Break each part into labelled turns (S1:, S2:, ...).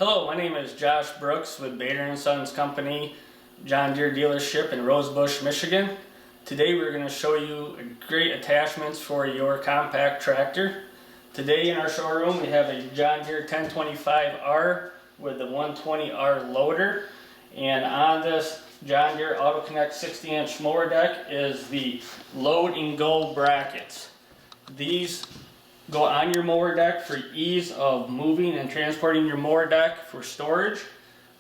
S1: Hello, my name is Josh Brooks with Bader & Sons Company, John Deere dealership in Rosebush, Michigan. Today we're going to show you great attachments for your compact tractor. Today in our showroom we have a John Deere 1025R with the 120R loader, and on this John Deere Auto-Connect 60-inch mower deck is the load and go brackets. These go on your mower deck for ease of moving and transporting your mower deck for storage.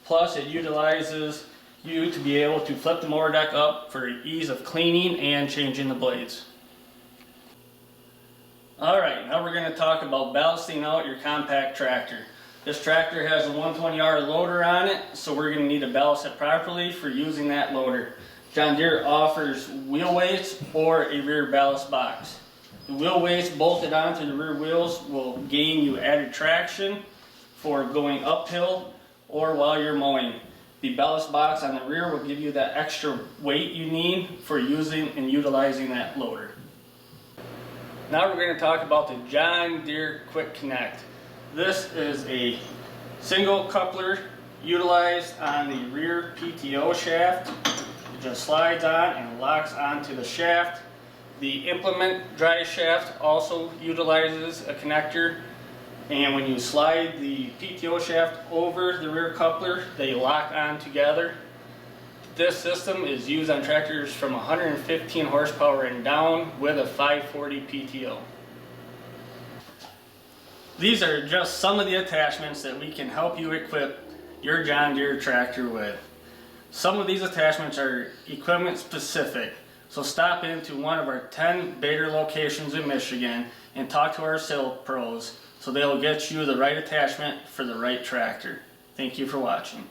S1: Plus it utilizes you to be able to flip the mower deck up for ease of cleaning and changing the blades. Alright, now we're going to talk about ballasting out your compact tractor. This tractor has a 120R loader on it, so we're going to need to ballast it properly for using that loader. John Deere offers wheel weights or a rear ballast box. The wheel weights bolted onto the rear wheels will gain you added traction for going uphill or while you're mowing. The ballast box on the rear will give you that extra weight you need for using and utilizing that loader. Now we're going to talk about the John Deere Quik-Knect. This is a single coupler utilized on the rear PTO shaft. It just slides on and locks onto the shaft. The implement drive shaft also utilizes a connector, and when you slide the PTO shaft over the rear coupler, they lock on together. This system is used on tractors from 115 horsepower and down with a 540 PTO. These are just some of the attachments that we can help you equip your John Deere tractor with. Some of these attachments are equipment specific. So stop into one of our 10 Bader locations in Michigan and talk to our sales pros so they'll get you the right attachment for the right tractor. Thank you for watching.